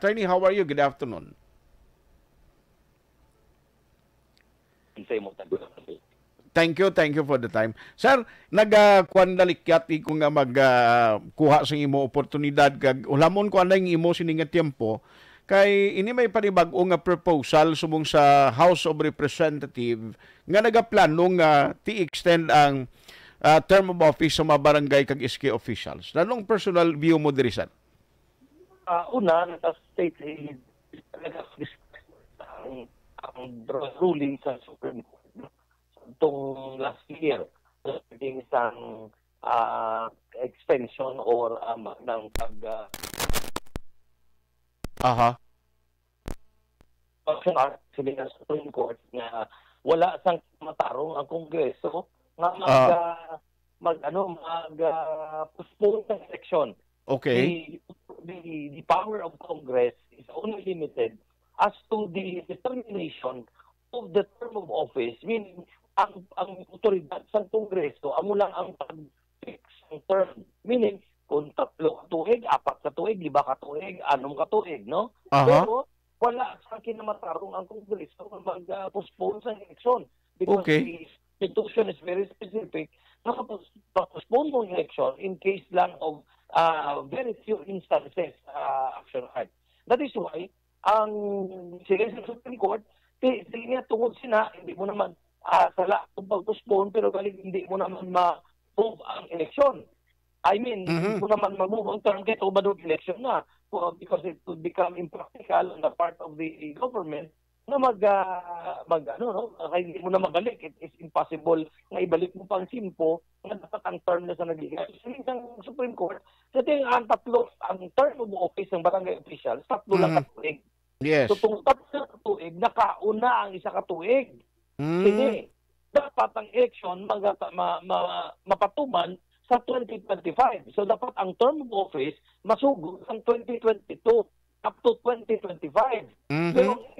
Attorney, how are you? Good afternoon. Thank you for the time. Sir, nagkuandalikyat ko nga magkuha sa imo oportunidad kag ulamon ko anay imo sininga tiempo kay ini may panibag-o nga proposal sumong sa House of Representative nga nagaplano nga ti-extend ang term of office sa mga barangay kag SK officials. Nanong personal view mo diri sir? Una, naka-state ang ruling sa Supreme Court itong last year regarding isang extension or ng sa Supreme Court na wala sang matarong ang Kongreso nga postpone ng election. Okay. The power of Congress is only limited as to the determination of the term of office, meaning ang otoridad sa Kongreso amo lang ang pag-fix ng term, meaning kung 3 ka tuig, 4 ka tuig, 5 ka tuig, 6 ka tuig, no? Pero wala sa kinamatarong ang Kongreso mag-postpone sa election because the Constitution is very specific na postpone mo yung election in case lang of very few instances action hard. That is why ang sige sa Supreme Court niya tungod sina hindi mo naman sala kung pag-postpone pero galing hindi mo naman ma-move ang election. I mean, hindi mo naman ma-move ang term kaya ba doon election na because it would become impractical on the part of the government na hindi mo na mabalik. It is impossible na ibalik mo pang simpo na dapat ang term na sa nagiging. So, ng Supreme Court, sa tingin ang term of office ng barangay officials, 3 lang katuig. Yes. So, kung 3 katuig, nakauna ang 1 katuig. Hindi. Dapat ang election mapatuman sa 2025. So, dapat ang term of office masugod sa 2022 up to 2025. Pero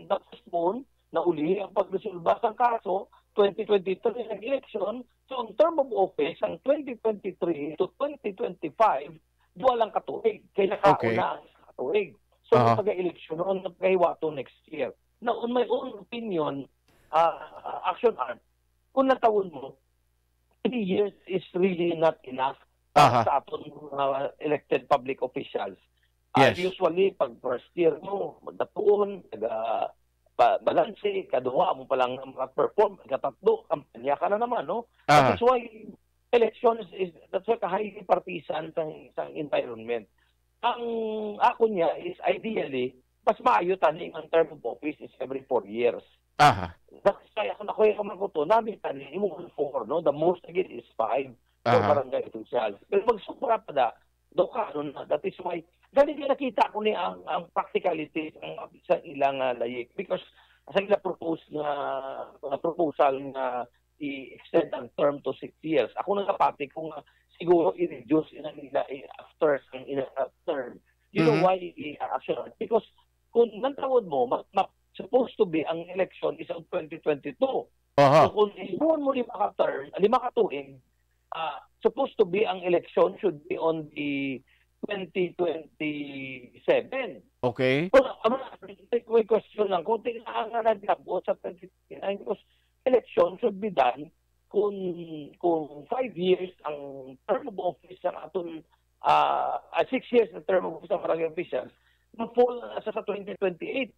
na-postpone na uli ang pagresolba sa kaso 2023 ng election. So, ang term of office ang 2023 to 2025 walang katuig. Kaya nakauna ang katuig. So, pag-election noon nagkahiwato next year. Now, on my own opinion, Action Art, kung natawon mo, 3 years is really not enough sa atong elected public officials. Yes. Usually, pag first year mo, magdatuon, balanse, kaduwa mo palang mag-perform, katatlo, kampanya ka na naman, no? That's why elections that's why highly partisan sa environment. Ang ako niya is ideally, mas maayo taning ang term of office is every 4 years. Kaya kung ako yung makuto, namin tanin, mo 4, no? The most again is 5 for barangay officials. Pero magsupra pa da, that is why, galing nakita ko niya ang practicalities sa ilang layik. Because sa ilang proposal na i-extend ang term to 6 years. Ako nagapati kung siguro i-reduce nila after term. You know why i-action? Because kung nantawad mo, supposed to be ang election is on 2022. So kung ibuon mo 5 ka tuig, supposed to be ang election should be on the 2027. Okay. So, may question lang. Kung tingnan nga naglabo sa 2029, because election should be done kung 5 years ang term of office ng atong 6 years ang term of office ng barangay officials, ma-fall na sa 2028.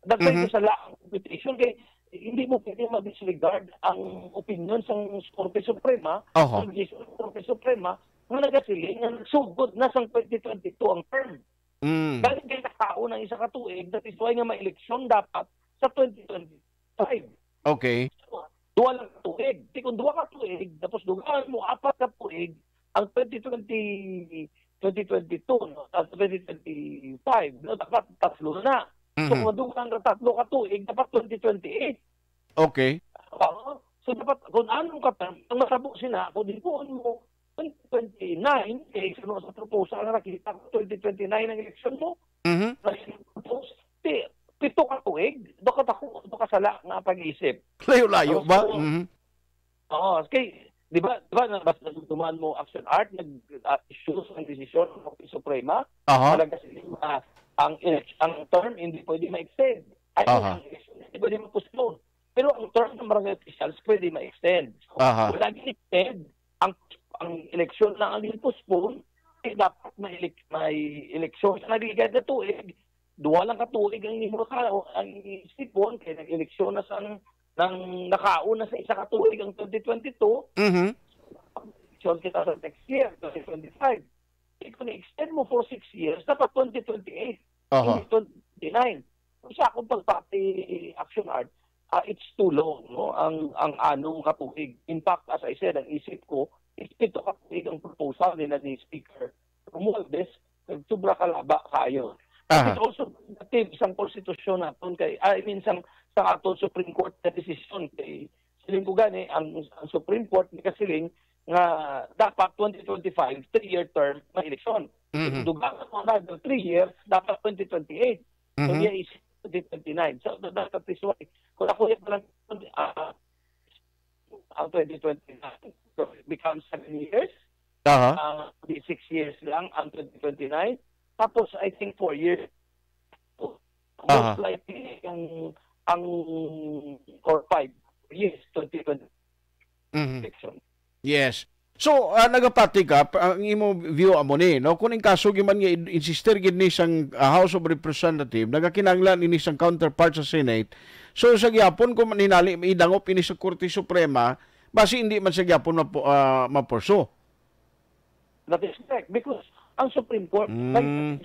That's why sa laang computation, kaya hindi mo pwede ma-disregard ang opinion sa Korte Suprema, Korte Suprema, nga nagasiling na nagsugod na sa 2022 ang term. Dahil kayo nakao ng 1 katuig, that is why nga ma-eleksyon dapat sa 2025. Okay. So, 2 lang katuig. Kung 2 katuig, tapos dugaan mo 4 katuig, ang 2022, no? 2025, no? Dapat 3 na. So, kung dugaan ka 3 katuig, dapat 2028. Okay. So, dapat, kung anong ka-term, ang masabo sila, kung dibuon mo 2029, sunod sa proposal na nakita ko, 2029 ang election mo, propose, 7 ka tuig, doon ka sala nga pag-iisip. Layo-layo ba? Okay. di ba na basta dumaan mo action art nag-issues ang desisyon ng Korte Suprema, Aha. talaga sila ang term hindi pwede ma-extend. Ay, Aha. ang election hindi pwede ma-postpone. Pero ang term ng barangay officials pwede ma-extend. So, Aha. wala extend ang eleksyon lang ang postpone, dapat may eleksyon sa nagligad na tuig. Duwa lang katuig ang sipon kaya nag-eleksyon na sa nang nakauna sa isa katuig ang 2022, Mhm. eleksyon kita sa next year, 2025. Kung na-extend mo for 6 years, dapat 2028, Aha. hindi 2029. Kung sa akong pagpati action art, it's too long, no? Ang anong katuig. In fact, as I said, ang isip ko, ito katuig ang proposal nila ni Speaker Romualdez, sobra kalaba kayo. Aha. It's also isang konstitusyon natin kay sa aton Supreme Court na desisyon kay siling ko gani ang Supreme Court ni kasiling nga dapat 2025 3-year term na eleksyon. Mhm. Dugang another 3 years dapat 2028. So Mhm. yeah, is 2029. So that is why kung ako yung lang ang 2029 so it becomes 7 years. Aha. 6 years lang ang 2029. Tapos I think 4 years. Aha. Most likely ang or 5 years 2020 Mhm. election. Yes. So, nagapati ka, ang imo view amo ni, no? Kung in kaso giman nga insister gid ni sang House of Representative, nagakinahanglan ini sang counterpart sa Senate. So, sa gyapon kung ninali idangop ini sa Korte Suprema, basi hindi man sa gyapon maporso. That is correct because ang Supreme Court Mm.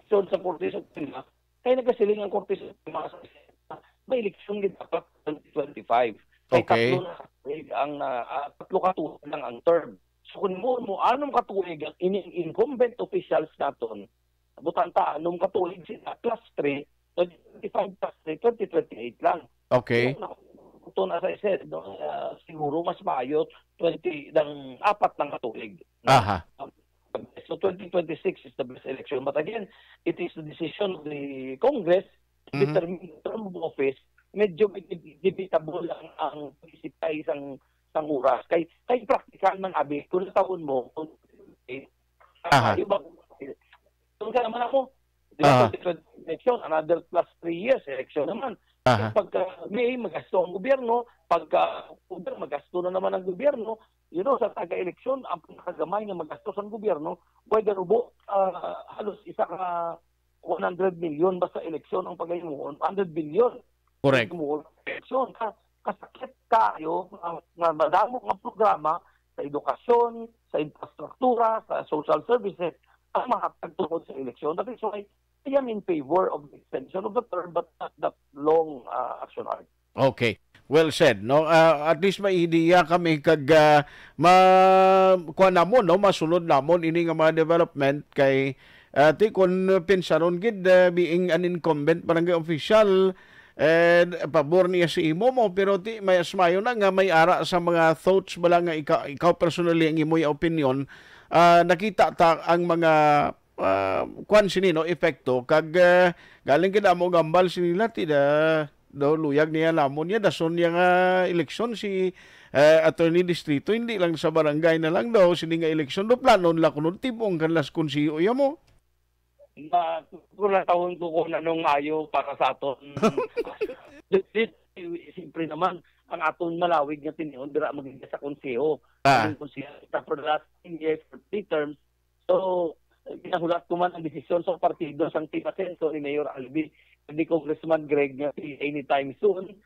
sa Korte Suprema kaya nagkasiling ang Korte Suprema may eleksyon gid dapat 2025. Kay Okay. tatlo katuig lang ang term. So kung mo anong katuig ang incumbent officials naton, butanta anong katuig sila plus 3, 2025 plus 3, 2028 lang. Okay. Ito as I said, no, siguro mas maayo 20 ng 4 ng katuig. Aha. So 2026 is the best election. But again, it is the decision of the Congress to determine the term of office. Medyo debatable ang isip kay isang oras. Kay practical man abi, kung taon mo, Aha. Kung ka naman ako, Aha. election, another plus 3 years, election naman. Aha. Pagka May, magasto ang gobyerno. Pagka October, magasto na naman ang gobyerno. You know, sa taga-eleksyon, ang pinakagamay na magastos ang gobyerno, pwede rubo, halos isa ka 100 million basta eleksyon ang pagayon, 100 billion. Correct. Eleksyon. Kasakit kayo, nga madamo nga programa sa edukasyon, sa infrastruktura, sa social services, ang makapagtungkol sa eleksyon. That is why I am in favor of the extension of the term but not that long action art. Okay. Well said, no? At least may ideya kami kag kuha namon, no? Masunod namon ini nga mga development kay ti kun pensaron gid being an incumbent barangay official pabor niya si imo mo pero ti may asmayo na nga may ara sa mga thoughts bala nga ikaw personally ang imoy opinion nakita ta ang mga kwan sini no epekto kag galing gid amo gambal sinila ti do luyag niya namon niya dason niya nga eleksyon si attorney distrito hindi lang sa barangay na lang daw sini nga eleksyon do plano nila kuno tibong kanlas konsiyo ya mo. Kung taon ko na nung ayo para sa aton. Siyempre naman, ang aton malawig nga tiniyon, dira magiging sa konseho. Ang konseho, for the last 10 years, for 3 terms. So, ginahulat ko man ang desisyon sa partido sa Team Asenso ni Mayor Albi, ni Congressman Greg nga anytime soon.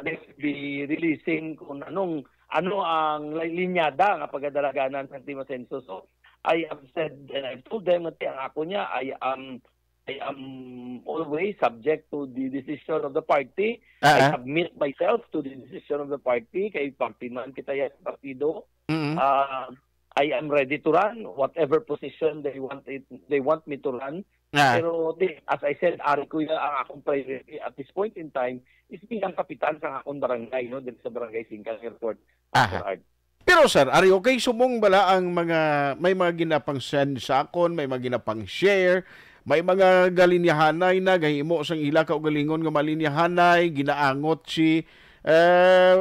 They will be releasing kung ano ang linyada nga pagdalaganan sa Team Asenso. So, I have said and I've told them that ang ako niya I am always subject to the decision of the party. I submit myself to the decision of the party kay party man kita yan partido. I am ready to run whatever position they want me to run. Pero as I said, ari ko ang akong priority at this point in time is bilang kapitan sa akong barangay, no, dito sa barangay Singkang Airport. Pero sir, ari okay sumong bala ang may mga ginapang send sa akon, may mga ginapang share, may mga galinyahanay na gahimo sang ila ka galingon nga malinyahanay, ginaangot si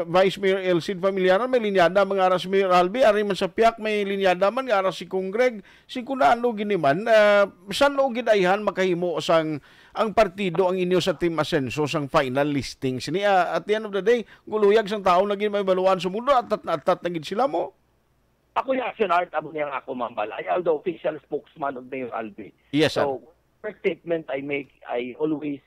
Vice Mayor Elcid Familiaran may linyada mga aras Mayor Albi, ari man sa piyak may linyada man nga aras si Kong Greg, si kunano gini man, saan o gidayhan makahimo sang ang partido ang inyo sa Team Asenso sang final listing sini at the end of the day guluyag sang tao naging may baluan sa mundo at na gid sila mo. Ako yung action art, abo niyang ako mambal. I am the official spokesman of Mayor Albi. Yes, sir. So, first statement I make, I always,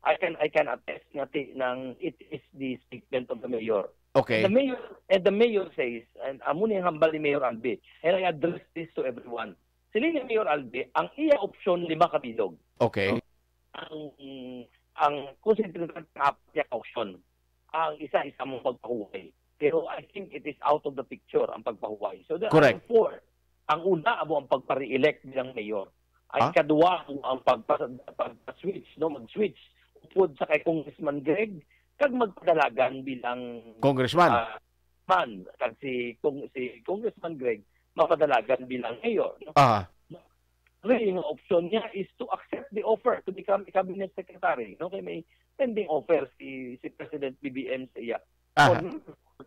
I can attest ng it is the statement of the mayor. Okay. The mayor says, and amo niyang hambal ni Mayor Albi, and I address this to everyone. Sila ni Mayor Albi, ang iya option 5 kabilog. Okay. Ang considered ng apat option, ang isa-isa mong pagpahuway. Pero I think it is out of the picture ang pagpahuway. So there Correct. are 4. Ang una abo ang pagpa-re-elect bilang mayor. Ang kadua ang pag-switch, no, mag-switch upod sa kay Congressman Greg kag magpadalagan bilang Congressman. Kag si Congressman Greg mapadalagan bilang mayor. No? Really, yung option niya is to accept the offer to become a cabinet secretary. No? Kaya may pending offer si President BBM sa iya.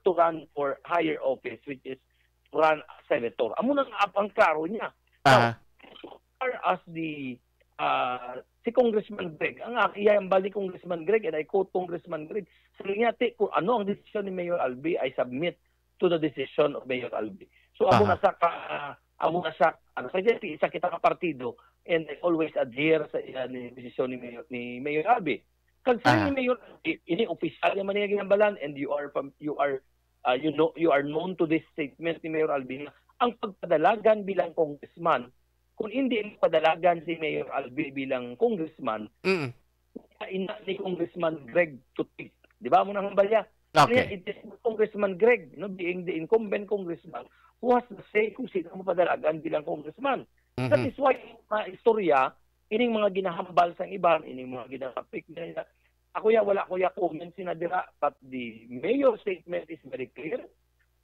To run for higher office, which is to run as senator. Amo nang ang klaro niya. Now, as far as si Congressman Greg, ang iyang balik Congressman Greg, and I quote Congressman Greg, sabi niya, kung ano ang desisyon ni Mayor Albi, I submit to the decision of Mayor Albi. So, amo na sa isa kita ka partido, and I always adhere sa desisyon ni Mayor Albi. Kasi ni Mayor Albi, ini official naman niya ginambalan, and you are known to this statement ni Mayor Albi, ang pagpadalagan bilang congressman, kung hindi padalagan si Mayor Albi bilang congressman, ina ni Congressman Greg to take. Di ba mo nang balya? Okay. It is Congressman Greg, no, being the incumbent congressman, who has to say kung sino mo padalagan bilang congressman. That is why istorya, ining mga ginahambal sa iban, ining mga ginahapik nila. Wala ko comment sinadira, but the mayor statement is very clear.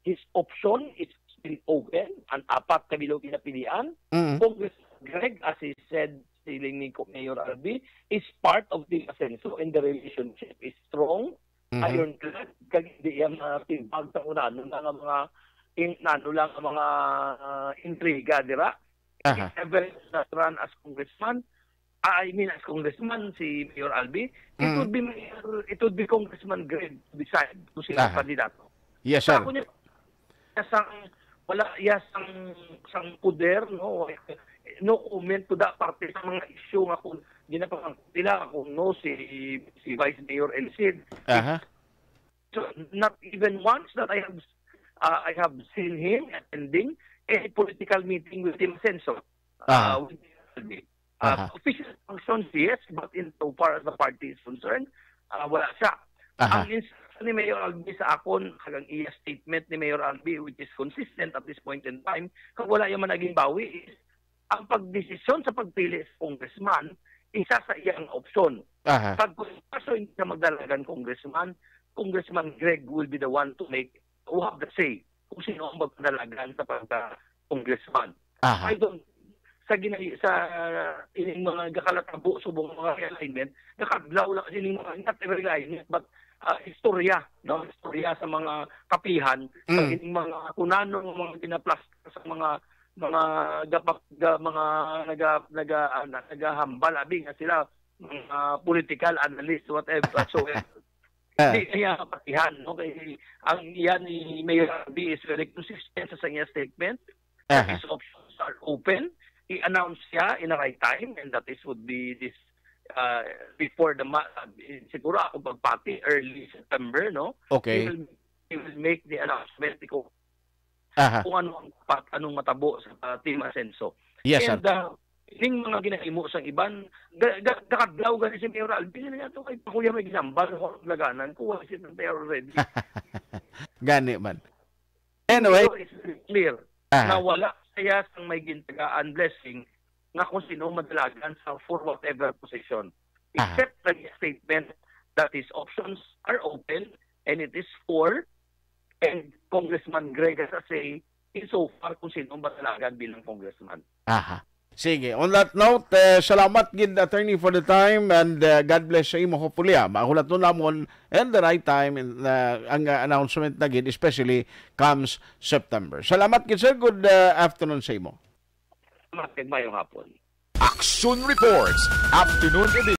His option is still open, ang 4 kabilog pinapilian. Congressman Greg, as he said, stealing ni Mayor Albi, is part of the Asenso, and the relationship is strong. Ironclad, kag hindi yan timbag sa una, mga intriga, dira? Ever na run as congressman, as congressman si Mayor Albi, it would be Congressman Greg to decide kung sino ang kandidato. Yes, sir. Wala sang poder, no comment to that parte sa mga issue nga kung ginapang nila kung no si Vice Mayor Elcid. So not even once that I have seen him attending a political meeting with Team Asenso. Official functions, yes, but in so far as the party is concerned, wala siya. Ang instruction ni Mayor Albi sa akon, kagang iya statement ni Mayor Albi, which is consistent at this point in time, kung wala yung naging bawi, is ang pagdesisyon sa pagpili sa congressman, isa sa iyang opsyon. Pag kaso hindi na magdalagan Congressman Greg will be the one to have the say kung sino ang magdalagan sa pagka-congressman. I don't sa ining mga gakalatabo subong mga realignment, nakadlaw lang ining mga not every realignment, but istorya, no? Istorya sa mga kapihan, sa ining mga kunano mga ginaplastar sa mga nagahambal abi nga sila mga political analyst whatever whatsoever. Hindi kaya kapihan, no? Kaya ang iyan ni Mayor Albi is very consistent sa kanyang statement. His options are open. I-announce siya in the right time, and that would be this before siguro ako pagpati early September, no? Okay. He will make the announcement kung anong matabo sa Team Asenso. Yes, sir. And ining mga ginahimo sa iban, gakadlaw gani si Mayor Albi niya to kay pakuya may ginambal ko laganan ko was it there already. Gani man. Anyway, so it's very clear na wala kaya sang may gintagaan blessing nga kung sino madalagan sa for whatever position. Except the statement that his options are open and it is for, and Congressman Greg has a say in so far kung sino madalagan bilang congressman. Sige, on that note, salamat gid attorney for the time, and God bless sa imo hopefully. Mahulat nun namon and the right time, and ang announcement na gid especially comes September. Salamat gid sir, good afternoon sa imo. Mayong hapon. Action Reports, Afternoon Edition.